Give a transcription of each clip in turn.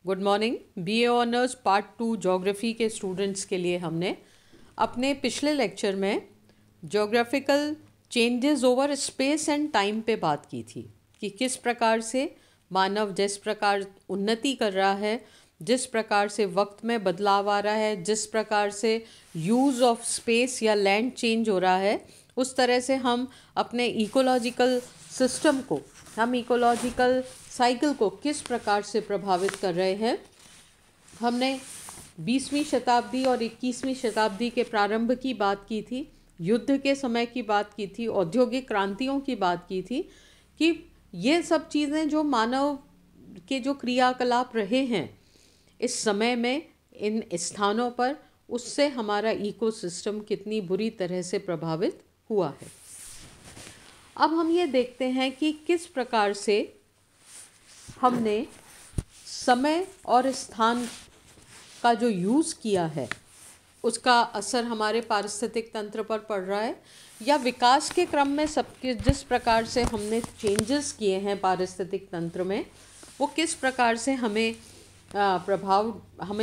Good morning. BA honours part 2 geography के students के लिए हमने अपने पिछले लेक्चर में geographical changes over space and time पे बात की थी कि किस प्रकार से मानव जिस प्रकार उन्नति कर रहा है, जिस प्रकार से वक्त में बदलाव आ रहा है, जिस प्रकार से यूज़ ऑफ स्पेस या लैंड चेंज हो रहा है, उस तरह से हम अपने इकोलॉजिकल सिस्टम को, हम इकोलॉजिकल साइकिल को किस प्रकार से प्रभावित कर रहे हैं। हमने 20वीं शताब्दी और 21वीं शताब्दी के प्रारंभ की बात की थी, युद्ध के समय की बात की थी, औद्योगिक क्रांतियों की बात की थी कि ये सब चीज़ें जो मानव के जो क्रियाकलाप रहे हैं इस समय में इन स्थानों पर, उससे हमारा इकोसिस्टम कितनी बुरी तरह से प्रभावित हुआ है। अब हम ये देखते हैं कि किस प्रकार से हमने समय और स्थान का जो यूज़ किया है उसका असर हमारे पारिस्थितिक तंत्र पर पड़ रहा है, या विकास के क्रम में सबके जिस प्रकार से हमने चेंजेस किए हैं पारिस्थितिक तंत्र में, वो किस प्रकार से हमें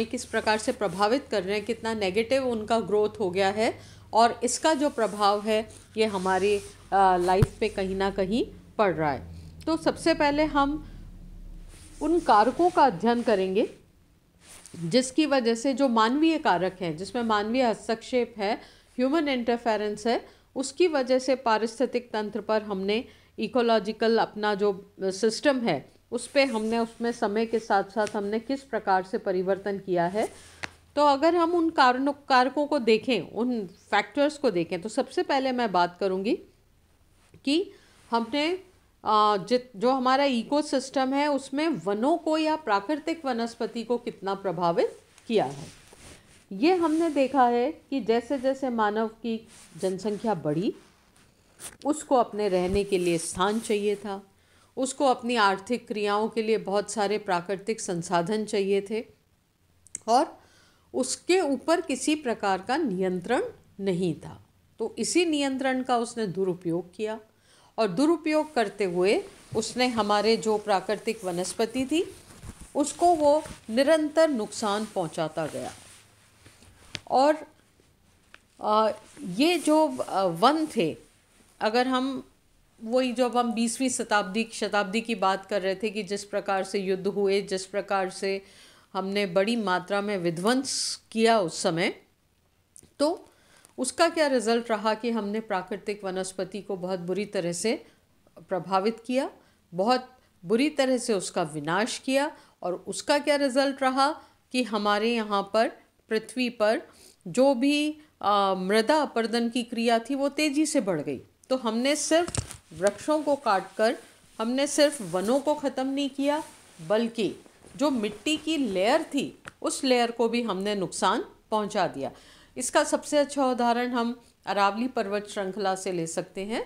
किस प्रकार से प्रभावित कर रहे हैं, कितना नेगेटिव उनका ग्रोथ हो गया है, और इसका जो प्रभाव है ये हमारी लाइफ पे कहीं ना कहीं पड़ रहा है। तो सबसे पहले हम उन कारकों का अध्ययन करेंगे जिसकी वजह से, जो मानवीय कारक हैं जिसमें मानवीय हस्तक्षेप है, ह्यूमन इंटरफेरेंस है, उसकी वजह से पारिस्थितिक तंत्र पर हमने इकोलॉजिकल अपना जो सिस्टम है उस पर हमने उसमें समय के साथ साथ हमने किस प्रकार से परिवर्तन किया है। तो अगर हम उन कारकों को देखें, उन फैक्टर्स को देखें, तो सबसे पहले मैं बात करूंगी कि हमने जो हमारा इकोसिस्टम है उसमें वनों को या प्राकृतिक वनस्पति को कितना प्रभावित किया है। ये हमने देखा है कि जैसे जैसे मानव की जनसंख्या बढ़ी, उसको अपने रहने के लिए स्थान चाहिए था, उसको अपनी आर्थिक क्रियाओं के लिए बहुत सारे प्राकृतिक संसाधन चाहिए थे, और उसके ऊपर किसी प्रकार का नियंत्रण नहीं था। तो इसी नियंत्रण का उसने दुरुपयोग किया, और दुरुपयोग करते हुए उसने हमारे जो प्राकृतिक वनस्पति थी उसको वो निरंतर नुकसान पहुंचाता गया। और ये जो वन थे, अगर हम वही जब हम 20वीं शताब्दी की बात कर रहे थे कि जिस प्रकार से युद्ध हुए, जिस प्रकार से हमने बड़ी मात्रा में विध्वंस किया उस समय, तो उसका क्या रिज़ल्ट रहा कि हमने प्राकृतिक वनस्पति को बहुत बुरी तरह से प्रभावित किया, बहुत बुरी तरह से उसका विनाश किया। और उसका क्या रिज़ल्ट रहा कि हमारे यहाँ पर पृथ्वी पर जो भी मृदा अपरदन की क्रिया थी वो तेज़ी से बढ़ गई। तो हमने सिर्फ वृक्षों को काटकर, हमने सिर्फ वनों को ख़त्म नहीं किया, बल्कि जो मिट्टी की लेयर थी उस लेयर को भी हमने नुकसान पहुंचा दिया। इसका सबसे अच्छा उदाहरण हम अरावली पर्वत श्रृंखला से ले सकते हैं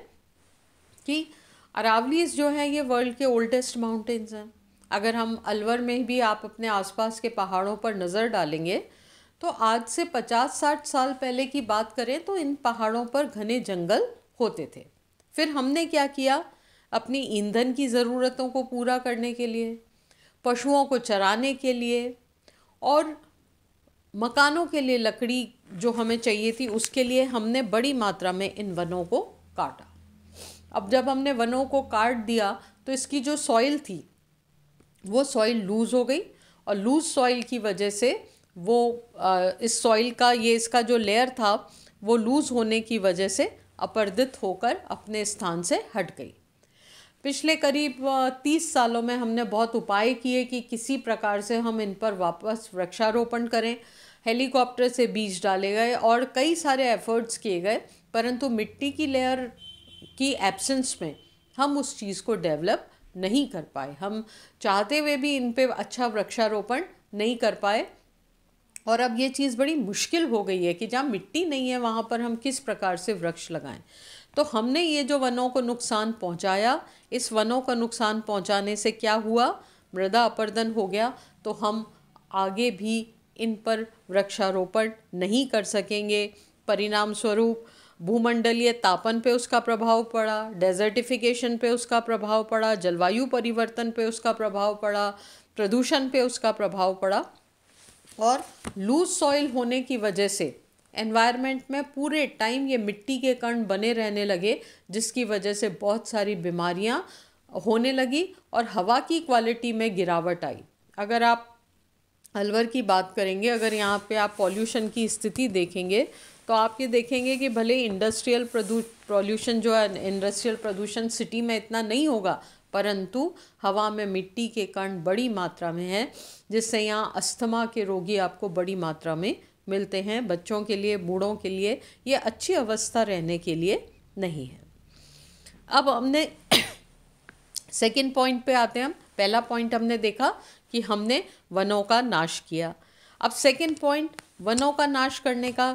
कि अरावलीज जो है ये वर्ल्ड के ओल्डेस्ट माउंटेन्स हैं। अगर हम अलवर में भी आप अपने आसपास के पहाड़ों पर नज़र डालेंगे तो आज से 50-60 साल पहले की बात करें तो इन पहाड़ों पर घने जंगल होते थे। फिर हमने क्या किया, अपनी ईंधन की ज़रूरतों को पूरा करने के लिए, पशुओं को चराने के लिए और मकानों के लिए लकड़ी जो हमें चाहिए थी उसके लिए हमने बड़ी मात्रा में इन वनों को काटा। अब जब हमने वनों को काट दिया तो इसकी जो सॉइल थी वो सॉइल लूज़ हो गई, और लूज़ सॉइल की वजह से वो इस सॉइल का इसका जो लेयर था वो लूज़ होने की वजह से अपरदित होकर अपने स्थान से हट गई। पिछले करीब 30 सालों में हमने बहुत उपाय किए कि किसी प्रकार से हम इन पर वापस वृक्षारोपण करें। हेलीकॉप्टर से बीज डाले गए और कई सारे एफर्ट्स किए गए, परंतु मिट्टी की लेयर की एब्सेंस में हम उस चीज़ को डेवलप नहीं कर पाए। हम चाहते हुए भी इन पे अच्छा वृक्षारोपण नहीं कर पाए, और अब ये चीज़ बड़ी मुश्किल हो गई है कि जहाँ मिट्टी नहीं है वहाँ पर हम किस प्रकार से वृक्ष लगाएं। तो हमने ये जो वनों को नुकसान पहुँचाया, इस वनों का नुकसान पहुँचाने से क्या हुआ, मृदा अपरदन हो गया। तो हम आगे भी इन पर वृक्षारोपण नहीं कर सकेंगे। परिणाम स्वरूप भूमंडलीय तापन पे उसका प्रभाव पड़ा, डेजर्टिफिकेशन पे उसका प्रभाव पड़ा, जलवायु परिवर्तन पे उसका प्रभाव पड़ा, प्रदूषण पे उसका प्रभाव पड़ा। और लूज सॉइल होने की वजह से एनवायरनमेंट में पूरे टाइम ये मिट्टी के कण बने रहने लगे, जिसकी वजह से बहुत सारी बीमारियां होने लगी और हवा की क्वालिटी में गिरावट आई। अगर आप अलवर की बात करेंगे, अगर यहाँ पे आप पॉल्यूशन की स्थिति देखेंगे तो आप ये देखेंगे कि भले इंडस्ट्रियल पॉल्यूशन जो है, इंडस्ट्रियल प्रदूषण सिटी में इतना नहीं होगा, परंतु हवा में मिट्टी के कण बड़ी मात्रा में है, जिससे यहाँ अस्थमा के रोगी आपको बड़ी मात्रा में मिलते हैं। बच्चों के लिए, बूढ़ों के लिए ये अच्छी अवस्था रहने के लिए नहीं है। अब हमने सेकंड पॉइंट पे आते हैं हम। पहला पॉइंट हमने देखा कि हमने वनों का नाश किया। अब सेकंड पॉइंट, वनों का नाश करने का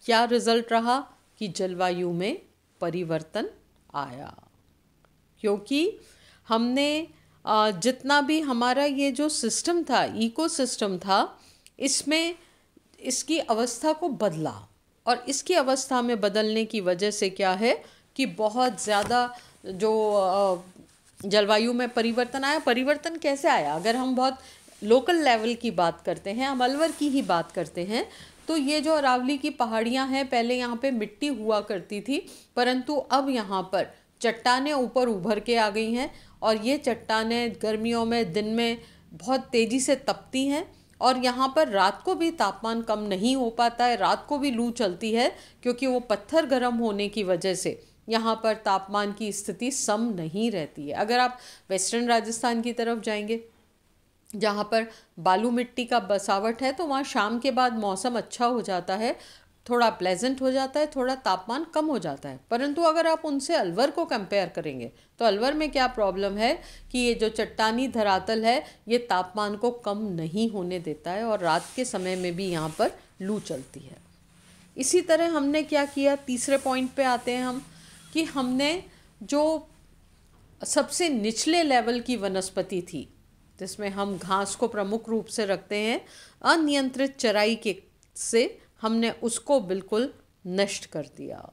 क्या रिजल्ट रहा कि जलवायु में परिवर्तन आया, क्योंकि हमने जितना भी हमारा ये जो सिस्टम था, इकोसिस्टम था, इसमें इसकी अवस्था को बदला। और इसकी अवस्था में बदलने की वजह से क्या है कि बहुत ज़्यादा जो जलवायु में परिवर्तन आया। परिवर्तन कैसे आया? अगर हम बहुत लोकल लेवल की बात करते हैं, हम अलवर की ही बात करते हैं, तो ये जो अरावली की पहाड़ियाँ हैं, पहले यहाँ पे मिट्टी हुआ करती थी, परंतु अब यहाँ पर चट्टानें ऊपर उभर के आ गई हैं और ये चट्टानें गर्मियों में दिन में बहुत तेज़ी से तपती हैं और यहाँ पर रात को भी तापमान कम नहीं हो पाता है, रात को भी लू चलती है, क्योंकि वो पत्थर गर्म होने की वजह से यहाँ पर तापमान की स्थिति सम नहीं रहती है। अगर आप वेस्टर्न राजस्थान की तरफ जाएंगे, जहाँ पर बालू मिट्टी का बसावट है, तो वहाँ शाम के बाद मौसम अच्छा हो जाता है, थोड़ा प्लेजेंट हो जाता है, थोड़ा तापमान कम हो जाता है। परंतु अगर आप उनसे अलवर को कंपेयर करेंगे तो अलवर में क्या प्रॉब्लम है कि ये जो चट्टानी धरातल है, ये तापमान को कम नहीं होने देता है और रात के समय में भी यहाँ पर लू चलती है। इसी तरह हमने क्या किया, तीसरे पॉइंट पे आते हैं हम, कि हमने जो सबसे निचले लेवल की वनस्पति थी, जिसमें हम घास को प्रमुख रूप से रखते हैं, अनियंत्रित चराई के से हमने उसको बिल्कुल नष्ट कर दिया।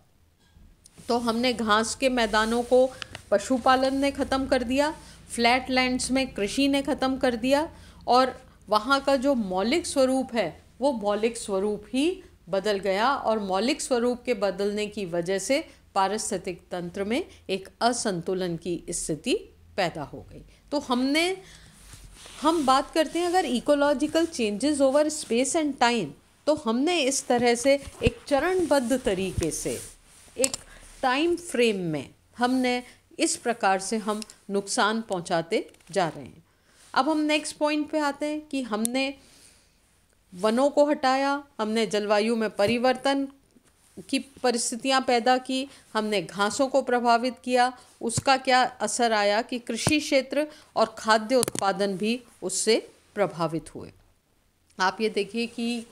तो हमने घास के मैदानों को पशुपालन ने ख़त्म कर दिया, फ्लैट लैंड्स में कृषि ने ख़त्म कर दिया और वहाँ का जो मौलिक स्वरूप है वो मौलिक स्वरूप ही बदल गया और मौलिक स्वरूप के बदलने की वजह से पारिस्थितिक तंत्र में एक असंतुलन की स्थिति पैदा हो गई। तो हम बात करते हैं अगर ecological changes over space and time, तो हमने इस तरह से एक चरणबद्ध तरीके से एक टाइम फ्रेम में हमने इस प्रकार से हम नुकसान पहुंचाते जा रहे हैं। अब हम नेक्स्ट पॉइंट पे आते हैं कि हमने वनों को हटाया, हमने जलवायु में परिवर्तन की परिस्थितियां पैदा की, हमने घासों को प्रभावित किया। उसका क्या असर आया कि कृषि क्षेत्र और खाद्य उत्पादन भी उससे प्रभावित हुए। आप ये देखिए कि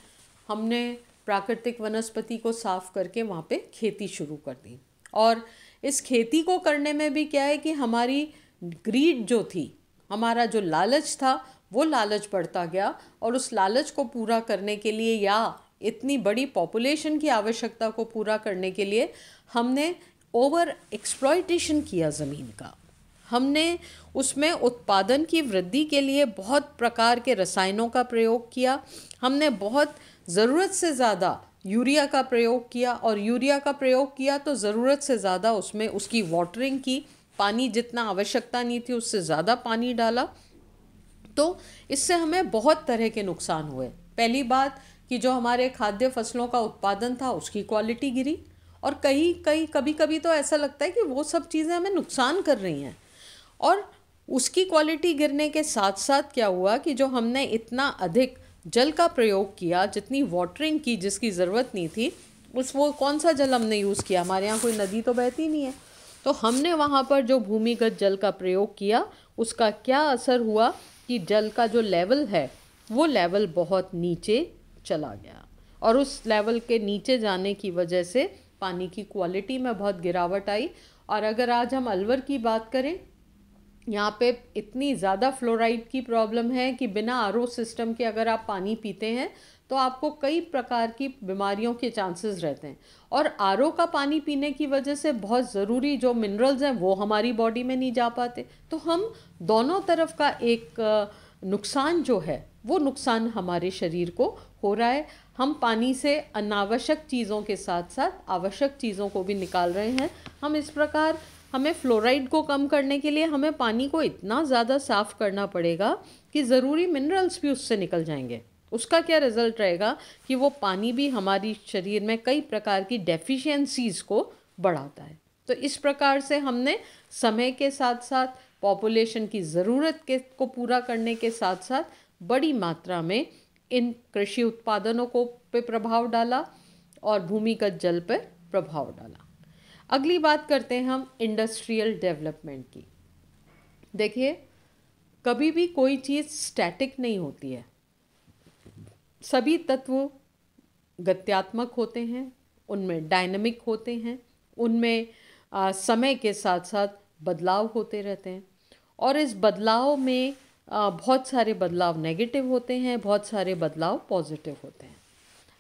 हमने प्राकृतिक वनस्पति को साफ करके वहाँ पे खेती शुरू कर दी और इस खेती को करने में भी क्या है कि हमारी ग्रीड जो थी, हमारा जो लालच था, वो लालच बढ़ता गया और उस लालच को पूरा करने के लिए या इतनी बड़ी पॉपुलेशन की आवश्यकता को पूरा करने के लिए हमने ओवर एक्सप्लॉयटेशन किया ज़मीन का। हमने उसमें उत्पादन की वृद्धि के लिए बहुत प्रकार के रसायनों का प्रयोग किया, हमने बहुत ज़रूरत से ज़्यादा यूरिया का प्रयोग किया और यूरिया का प्रयोग किया तो ज़रूरत से ज़्यादा उसमें उसकी वाटरिंग की, पानी जितना आवश्यकता नहीं थी उससे ज़्यादा पानी डाला। तो इससे हमें बहुत तरह के नुकसान हुए। पहली बात कि जो हमारे खाद्य फसलों का उत्पादन था उसकी क्वालिटी गिरी और कभी कभी तो ऐसा लगता है कि वो सब चीज़ें हमें नुकसान कर रही हैं। और उसकी क्वालिटी गिरने के साथ साथ क्या हुआ कि जो हमने इतना अधिक जल का प्रयोग किया, जितनी वाटरिंग की जिसकी ज़रूरत नहीं थी, वो कौन सा जल हमने यूज़ किया, हमारे यहाँ कोई नदी तो बहती नहीं है, तो हमने वहाँ पर जो भूमिगत जल का प्रयोग किया उसका क्या असर हुआ कि जल का जो लेवल है वो लेवल बहुत नीचे चला गया और उस लेवल के नीचे जाने की वजह से पानी की क्वालिटी में बहुत गिरावट आई। और अगर आज हम अलवर की बात करें यहाँ पे इतनी ज़्यादा फ्लोराइड की प्रॉब्लम है कि बिना आरओ सिस्टम के अगर आप पानी पीते हैं तो आपको कई प्रकार की बीमारियों के चांसेस रहते हैं। और आरओ का पानी पीने की वजह से बहुत ज़रूरी जो मिनरल्स हैं वो हमारी बॉडी में नहीं जा पाते। तो हम दोनों तरफ का एक नुकसान जो है वो नुकसान हमारे शरीर को हो रहा है। हम पानी से अनावश्यक चीज़ों के साथ साथ आवश्यक चीज़ों को भी निकाल रहे हैं। हम इस प्रकार हमें फ्लोराइड को कम करने के लिए हमें पानी को इतना ज़्यादा साफ़ करना पड़ेगा कि ज़रूरी मिनरल्स भी उससे निकल जाएंगे। उसका क्या रिज़ल्ट रहेगा कि वो पानी भी हमारी शरीर में कई प्रकार की डेफिशिएंसीज़ को बढ़ाता है। तो इस प्रकार से हमने समय के साथ साथ पॉपुलेशन की ज़रूरत को पूरा करने के साथ साथ बड़ी मात्रा में इन कृषि उत्पादनों को पे प्रभाव डाला और भूमिगत जल पर प्रभाव डाला। अगली बात करते हैं हम इंडस्ट्रियल डेवलपमेंट की। देखिए, कभी भी कोई चीज़ स्टैटिक नहीं होती है। सभी तत्व गत्यात्मक होते हैं, उनमें डायनामिक होते हैं, उनमें समय के साथ साथ बदलाव होते रहते हैं। और इस बदलाव में बहुत सारे बदलाव नेगेटिव होते हैं, बहुत सारे बदलाव पॉजिटिव होते हैं।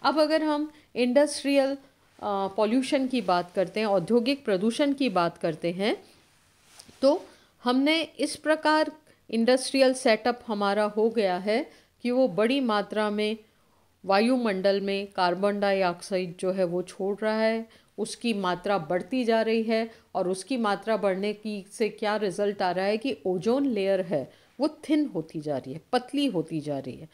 अब अगर हम इंडस्ट्रियल पॉल्यूशन की बात करते हैं, औद्योगिक प्रदूषण की बात करते हैं, तो हमने इस प्रकार इंडस्ट्रियल सेटअप हमारा हो गया है कि वो बड़ी मात्रा में वायुमंडल में कार्बन डाइऑक्साइड जो है वो छोड़ रहा है। उसकी मात्रा बढ़ती जा रही है और उसकी मात्रा बढ़ने की से क्या रिज़ल्ट आ रहा है कि ओजोन लेयर है वो थिन होती जा रही है, पतली होती जा रही है।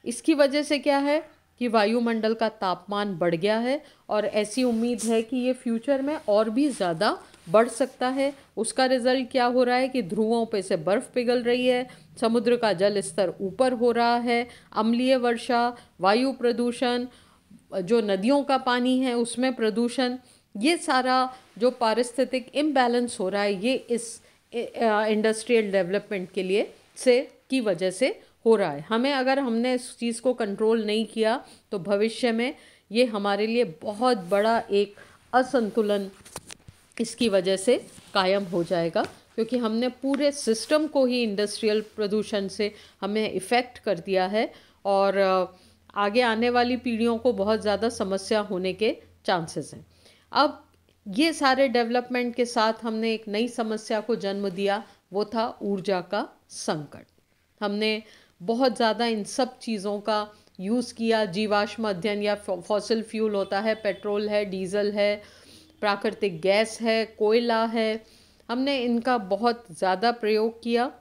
इसकी वजह से क्या है कि वायुमंडल का तापमान बढ़ गया है और ऐसी उम्मीद है कि ये फ्यूचर में और भी ज़्यादा बढ़ सकता है। उसका रिज़ल्ट क्या हो रहा है कि ध्रुवों पे से बर्फ़ पिघल रही है, समुद्र का जल स्तर ऊपर हो रहा है, अम्लीय वर्षा, वायु प्रदूषण, जो नदियों का पानी है उसमें प्रदूषण, ये सारा जो पारिस्थितिक इम्बैलेंस हो रहा है ये इस इंडस्ट्रियल डेवलपमेंट के लिए की वजह से हो रहा है। अगर हमने इस चीज़ को कंट्रोल नहीं किया तो भविष्य में ये हमारे लिए बहुत बड़ा एक असंतुलन इसकी वजह से कायम हो जाएगा, क्योंकि हमने पूरे सिस्टम को ही इंडस्ट्रियल प्रदूषण से हमें इफ़ेक्ट कर दिया है और आगे आने वाली पीढ़ियों को बहुत ज़्यादा समस्या होने के चांसेस हैं। अब ये सारे डेवलपमेंट के साथ हमने एक नई समस्या को जन्म दिया, वो था ऊर्जा का संकट। हमने बहुत ज़्यादा इन सब चीज़ों का यूज़ किया। जीवाश्म ईंधन या फॉसिल फ्यूल होता है, पेट्रोल है, डीजल है, प्राकृतिक गैस है, कोयला है, हमने इनका बहुत ज़्यादा प्रयोग किया।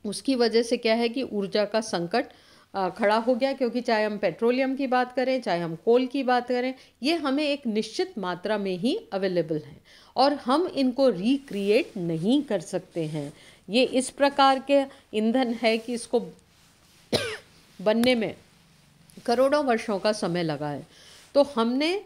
उसकी वजह से क्या है कि ऊर्जा का संकट खड़ा हो गया, क्योंकि चाहे हम पेट्रोलियम की बात करें, चाहे हम कोल की बात करें, ये हमें एक निश्चित मात्रा में ही अवेलेबल हैं और हम इनको रिक्रिएट नहीं कर सकते हैं। ये इस प्रकार के ईंधन है कि इसको बनने में करोड़ों वर्षों का समय लगा है। तो हमने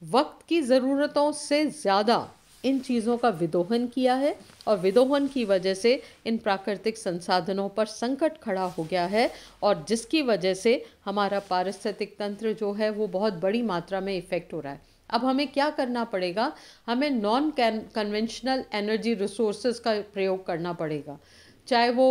वक्त की ज़रूरतों से ज़्यादा इन चीज़ों का विदोहन किया है और विदोहन की वजह से इन प्राकृतिक संसाधनों पर संकट खड़ा हो गया है और जिसकी वजह से हमारा पारिस्थितिक तंत्र जो है वो बहुत बड़ी मात्रा में इफ़ेक्ट हो रहा है। अब हमें क्या करना पड़ेगा? हमें नॉन कन्वेंशनल एनर्जी रिसोर्सेज का प्रयोग करना पड़ेगा, चाहे वो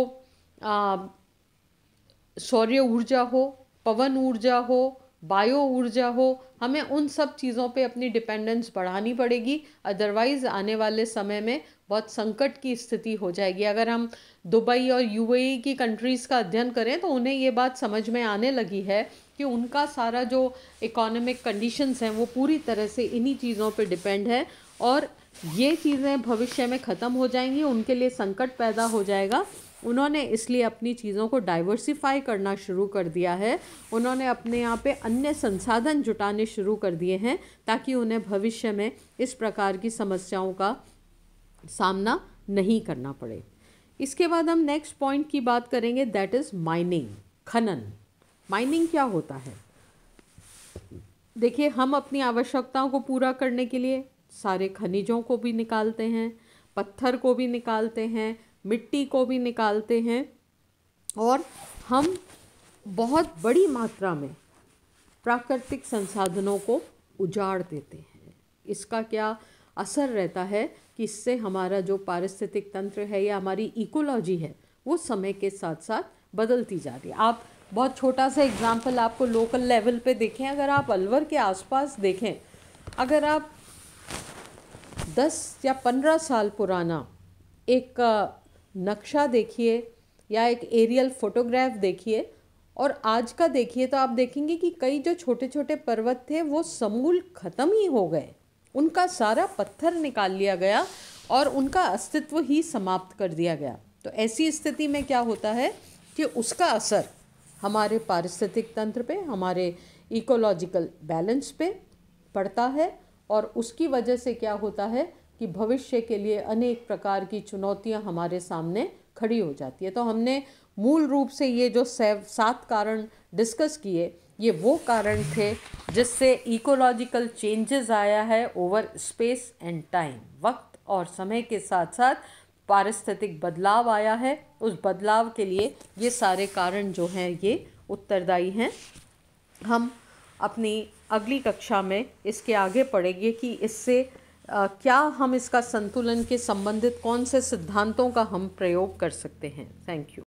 सौर्य ऊर्जा हो, पवन ऊर्जा हो, बायो ऊर्जा हो। हमें उन सब चीज़ों पे अपनी डिपेंडेंस बढ़ानी पड़ेगी, अदरवाइज़ आने वाले समय में बहुत संकट की स्थिति हो जाएगी। अगर हम दुबई और यूएई की कंट्रीज़ का अध्ययन करें तो उन्हें ये बात समझ में आने लगी है कि उनका सारा जो इकोनॉमिक कंडीशंस हैं वो पूरी तरह से इन्हीं चीज़ों पे डिपेंड है और ये चीज़ें भविष्य में ख़त्म हो जाएंगी, उनके लिए संकट पैदा हो जाएगा। उन्होंने इसलिए अपनी चीज़ों को डाइवर्सिफाई करना शुरू कर दिया है। उन्होंने अपने यहाँ पे अन्य संसाधन जुटाने शुरू कर दिए हैं ताकि उन्हें भविष्य में इस प्रकार की समस्याओं का सामना नहीं करना पड़े। इसके बाद हम नेक्स्ट पॉइंट की बात करेंगे, दैट इज़ माइनिंग, खनन। माइनिंग क्या होता है? देखिए, हम अपनी आवश्यकताओं को पूरा करने के लिए सारे खनिजों को भी निकालते हैं, पत्थर को भी निकालते हैं, मिट्टी को भी निकालते हैं और हम बहुत बड़ी मात्रा में प्राकृतिक संसाधनों को उजाड़ देते हैं। इसका क्या असर रहता है कि इससे हमारा जो पारिस्थितिक तंत्र है या हमारी इकोलॉजी है वो समय के साथ साथ बदलती जा रही है। आप बहुत छोटा सा एग्जाम्पल आपको लोकल लेवल पे देखें, अगर आप अलवर के आसपास देखें, अगर आप 10 या 15 साल पुराना एक नक्शा देखिए या एक एरियल फोटोग्राफ देखिए और आज का देखिए, तो आप देखेंगे कि कई जो छोटे छोटे पर्वत थे वो समूल ख़त्म ही हो गए, उनका सारा पत्थर निकाल लिया गया और उनका अस्तित्व ही समाप्त कर दिया गया। तो ऐसी स्थिति में क्या होता है कि उसका असर हमारे पारिस्थितिक तंत्र पे, हमारे इकोलॉजिकल बैलेंस पे पड़ता है और उसकी वजह से क्या होता है कि भविष्य के लिए अनेक प्रकार की चुनौतियां हमारे सामने खड़ी हो जाती है। तो हमने मूल रूप से ये जो 7 कारण डिस्कस किए, ये वो कारण थे जिससे इकोलॉजिकल चेंजेस आया है ओवर स्पेस एंड टाइम, वक्त और समय के साथ साथ पारिस्थितिक बदलाव आया है। उस बदलाव के लिए ये सारे कारण जो हैं ये उत्तरदायी हैं। हम अपनी अगली कक्षा में इसके आगे पढ़ेंगे कि इससे क्या हम इसका संतुलन के संबंधित कौन से सिद्धांतों का हम प्रयोग कर सकते हैं। Thank you.